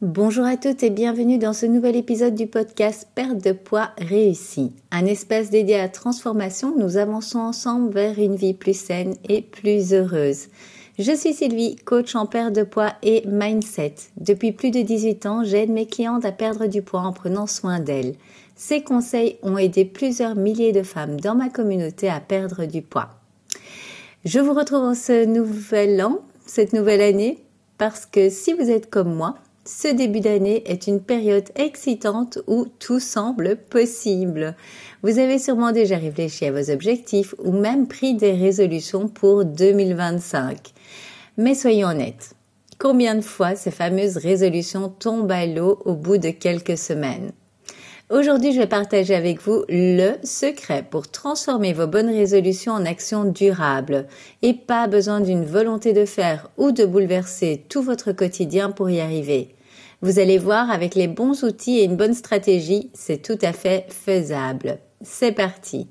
Bonjour à toutes et bienvenue dans ce nouvel épisode du podcast Perte de poids réussie. Un espace dédié à la transformation, nous avançons ensemble vers une vie plus saine et plus heureuse. Je suis Sylvie, coach en perte de poids et mindset. Depuis plus de 18 ans, j'aide mes clientes à perdre du poids en prenant soin d'elles. Ces conseils ont aidé plusieurs milliers de femmes dans ma communauté à perdre du poids. Je vous retrouve en ce nouvel an, cette nouvelle année, parce que si vous êtes comme moi, ce début d'année est une période excitante où tout semble possible. Vous avez sûrement déjà réfléchi à vos objectifs ou même pris des résolutions pour 2025. Mais soyons honnêtes, combien de fois ces fameuses résolutions tombent à l'eau au bout de quelques semaines ? Aujourd'hui, je vais partager avec vous le secret pour transformer vos bonnes résolutions en actions durables et pas besoin d'une volonté de faire ou de bouleverser tout votre quotidien pour y arriver. Vous allez voir, avec les bons outils et une bonne stratégie, c'est tout à fait faisable. C'est parti.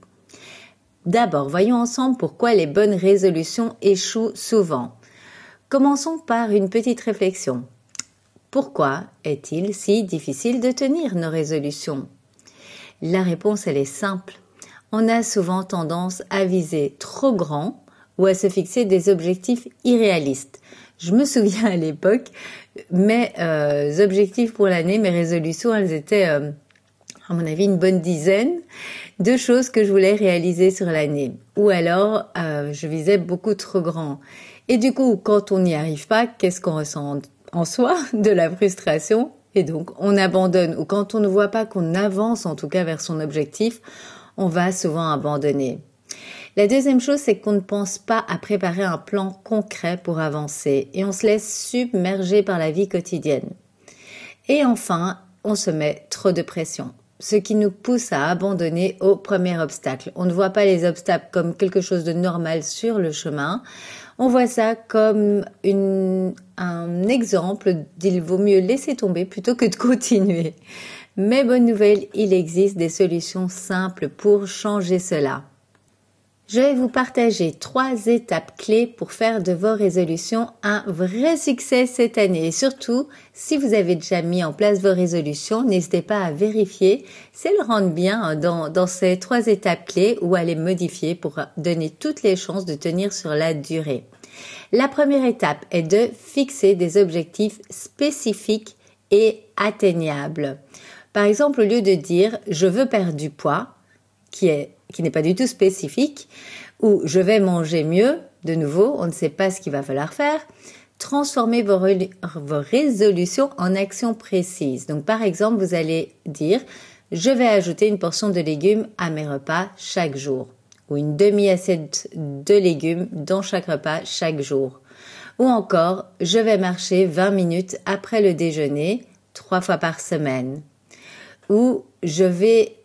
D'abord, voyons ensemble pourquoi les bonnes résolutions échouent souvent. Commençons par une petite réflexion. Pourquoi est-il si difficile de tenir nos résolutions ? La réponse, elle est simple. On a souvent tendance à viser trop grand ou à se fixer des objectifs irréalistes. Je me souviens à l'époque, mes objectifs pour l'année, mes résolutions, elles étaient, à mon avis, une bonne dizaine de choses que je voulais réaliser sur l'année. Ou alors, je visais beaucoup trop grand. Et du coup, quand on n'y arrive pas, qu'est-ce qu'on ressent en soi? De la frustration. Et donc, on abandonne. Ou quand on ne voit pas qu'on avance, en tout cas, vers son objectif, on va souvent abandonner. La deuxième chose, c'est qu'on ne pense pas à préparer un plan concret pour avancer et on se laisse submerger par la vie quotidienne. Et enfin, on se met trop de pression, ce qui nous pousse à abandonner au premier obstacle. On ne voit pas les obstacles comme quelque chose de normal sur le chemin. On voit ça comme un exemple d'il vaut mieux laisser tomber plutôt que de continuer. Mais bonne nouvelle, il existe des solutions simples pour changer cela. Je vais vous partager 3 étapes clés pour faire de vos résolutions un vrai succès cette année. Et surtout, si vous avez déjà mis en place vos résolutions, n'hésitez pas à vérifier si elles rentrent bien dans ces 3 étapes clés ou à les modifier pour donner toutes les chances de tenir sur la durée. La première étape est de fixer des objectifs spécifiques et atteignables. Par exemple, au lieu de dire « je veux perdre du poids », qui n'est pas du tout spécifique, ou je vais manger mieux, de nouveau, on ne sait pas ce qu'il va falloir faire, transformez vos résolutions en actions précises. Donc par exemple, vous allez dire, je vais ajouter une portion de légumes à mes repas chaque jour, ou une demi-assiette de légumes dans chaque repas chaque jour. Ou encore, je vais marcher 20 minutes après le déjeuner, 3 fois par semaine. Ou je vais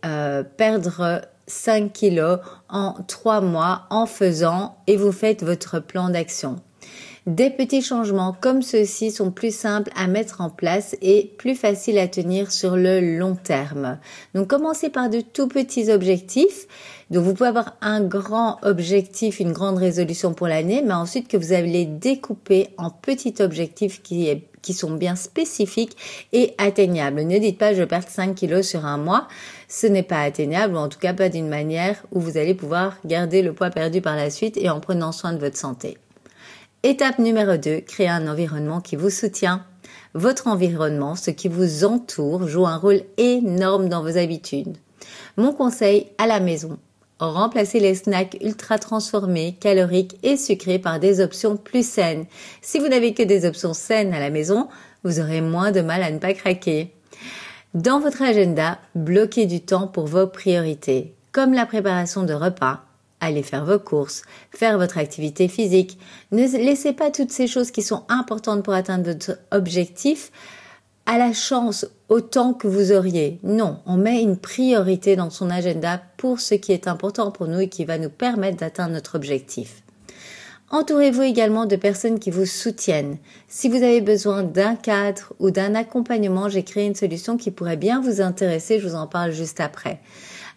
perdre 5 kilos en 3 mois en faisant et vous faites votre plan d'action. Des petits changements comme ceux-ci sont plus simples à mettre en place et plus faciles à tenir sur le long terme. Donc commencez par de tout petits objectifs. Donc vous pouvez avoir un grand objectif, une grande résolution pour l'année, mais ensuite que vous allez découper en petits objectifs qui sont bien spécifiques et atteignables. Ne dites pas je vais perdre 5 kilos sur un mois, ce n'est pas atteignable ou en tout cas pas d'une manière où vous allez pouvoir garder le poids perdu par la suite et en prenant soin de votre santé. Étape numéro 2, créer un environnement qui vous soutient. Votre environnement, ce qui vous entoure, joue un rôle énorme dans vos habitudes. Mon conseil à la maison, remplacez les snacks ultra transformés, caloriques et sucrés par des options plus saines. Si vous n'avez que des options saines à la maison, vous aurez moins de mal à ne pas craquer. Dans votre agenda, bloquez du temps pour vos priorités, comme la préparation de repas. Allez faire vos courses, faire votre activité physique. Ne laissez pas toutes ces choses qui sont importantes pour atteindre votre objectif à la chance autant que vous auriez. Non, on met une priorité dans son agenda pour ce qui est important pour nous et qui va nous permettre d'atteindre notre objectif. Entourez-vous également de personnes qui vous soutiennent. Si vous avez besoin d'un cadre ou d'un accompagnement, j'ai créé une solution qui pourrait bien vous intéresser, je vous en parle juste après.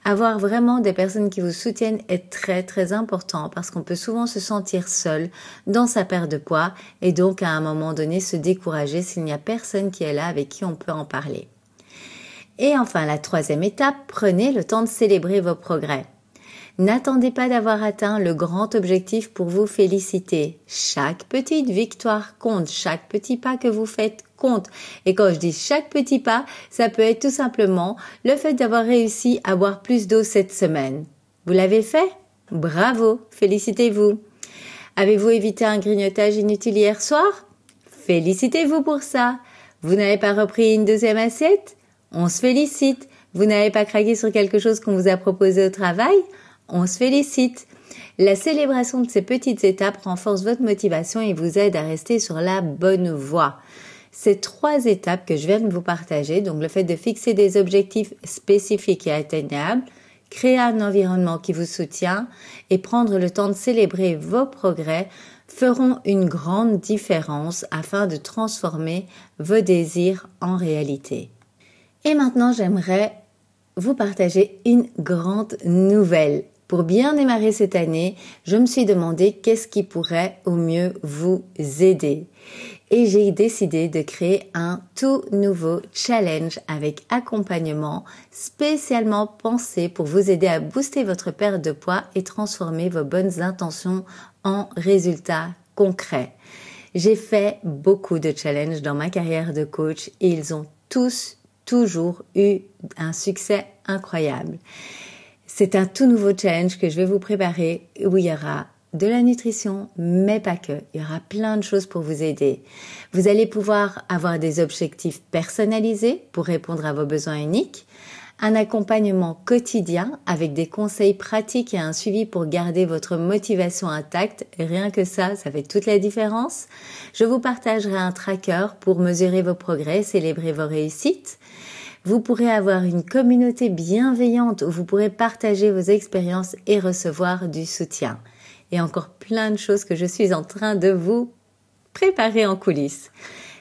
Avoir vraiment des personnes qui vous soutiennent est très très important parce qu'on peut souvent se sentir seul dans sa perte de poids et donc à un moment donné se décourager s'il n'y a personne qui est là avec qui on peut en parler. Et enfin, la troisième étape, prenez le temps de célébrer vos progrès. N'attendez pas d'avoir atteint le grand objectif pour vous féliciter. Chaque petite victoire compte, chaque petit pas que vous faites compte. Et quand je dis chaque petit pas, ça peut être tout simplement le fait d'avoir réussi à boire plus d'eau cette semaine. Vous l'avez fait? Bravo, félicitez-vous. Avez-vous évité un grignotage inutile hier soir? Félicitez-vous pour ça. Vous n'avez pas repris une deuxième assiette? On se félicite. Vous n'avez pas craqué sur quelque chose qu'on vous a proposé au travail? On se félicite. La célébration de ces petites étapes renforce votre motivation et vous aide à rester sur la bonne voie. Ces 3 étapes que je viens de vous partager, donc le fait de fixer des objectifs spécifiques et atteignables, créer un environnement qui vous soutient et prendre le temps de célébrer vos progrès, feront une grande différence afin de transformer vos désirs en réalité. Et maintenant, j'aimerais vous partager une grande nouvelle. Pour bien démarrer cette année, je me suis demandé qu'est-ce qui pourrait au mieux vous aider. Et j'ai décidé de créer un tout nouveau challenge avec accompagnement spécialement pensé pour vous aider à booster votre perte de poids et transformer vos bonnes intentions en résultats concrets. J'ai fait beaucoup de challenges dans ma carrière de coach et ils ont tous toujours eu un succès incroyable. C'est un tout nouveau challenge que je vais vous préparer où il y aura de la nutrition, mais pas que. Il y aura plein de choses pour vous aider. Vous allez pouvoir avoir des objectifs personnalisés pour répondre à vos besoins uniques, un accompagnement quotidien avec des conseils pratiques et un suivi pour garder votre motivation intacte. Rien que ça fait toute la différence. Je vous partagerai un tracker pour mesurer vos progrès, célébrer vos réussites. Vous pourrez avoir une communauté bienveillante où vous pourrez partager vos expériences et recevoir du soutien. Et encore plein de choses que je suis en train de vous préparer en coulisses.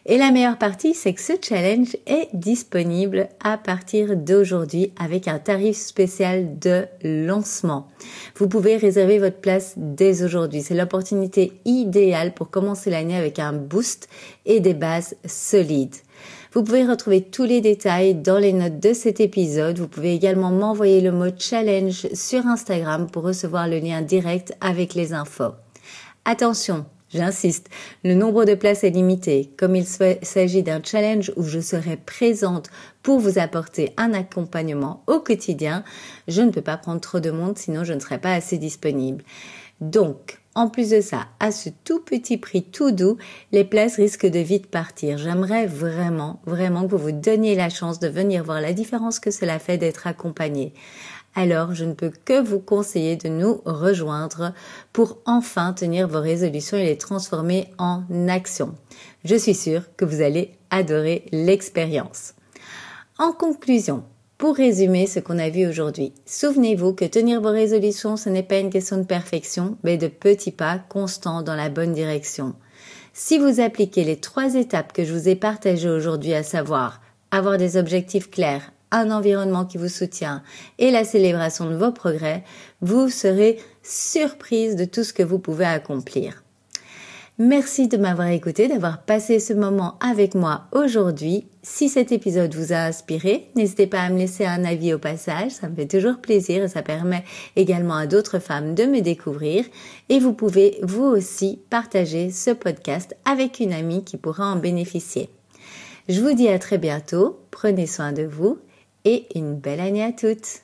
Et la meilleure partie, c'est que ce challenge est disponible à partir d'aujourd'hui avec un tarif spécial de lancement. Vous pouvez réserver votre place dès aujourd'hui. C'est l'opportunité idéale pour commencer l'année avec un boost et des bases solides. Vous pouvez retrouver tous les détails dans les notes de cet épisode. Vous pouvez également m'envoyer le mot challenge sur Instagram pour recevoir le lien direct avec les infos. Attention, j'insiste, le nombre de places est limité. Comme il s'agit d'un challenge où je serai présente pour vous apporter un accompagnement au quotidien, je ne peux pas prendre trop de monde, sinon je ne serai pas assez disponible. Donc, en plus de ça, à ce tout petit prix tout doux, les places risquent de vite partir. J'aimerais vraiment que vous vous donniez la chance de venir voir la différence que cela fait d'être accompagné. Alors, je ne peux que vous conseiller de nous rejoindre pour enfin tenir vos résolutions et les transformer en action. Je suis sûre que vous allez adorer l'expérience. En conclusion, pour résumer ce qu'on a vu aujourd'hui, souvenez-vous que tenir vos résolutions, ce n'est pas une question de perfection, mais de petits pas constants dans la bonne direction. Si vous appliquez les 3 étapes que je vous ai partagées aujourd'hui, à savoir avoir des objectifs clairs, un environnement qui vous soutient et la célébration de vos progrès, vous serez surprise de tout ce que vous pouvez accomplir. Merci de m'avoir écouté, d'avoir passé ce moment avec moi aujourd'hui. Si cet épisode vous a inspiré, n'hésitez pas à me laisser un avis au passage, ça me fait toujours plaisir et ça permet également à d'autres femmes de me découvrir. Et vous pouvez vous aussi partager ce podcast avec une amie qui pourra en bénéficier. Je vous dis à très bientôt, prenez soin de vous et une belle année à toutes.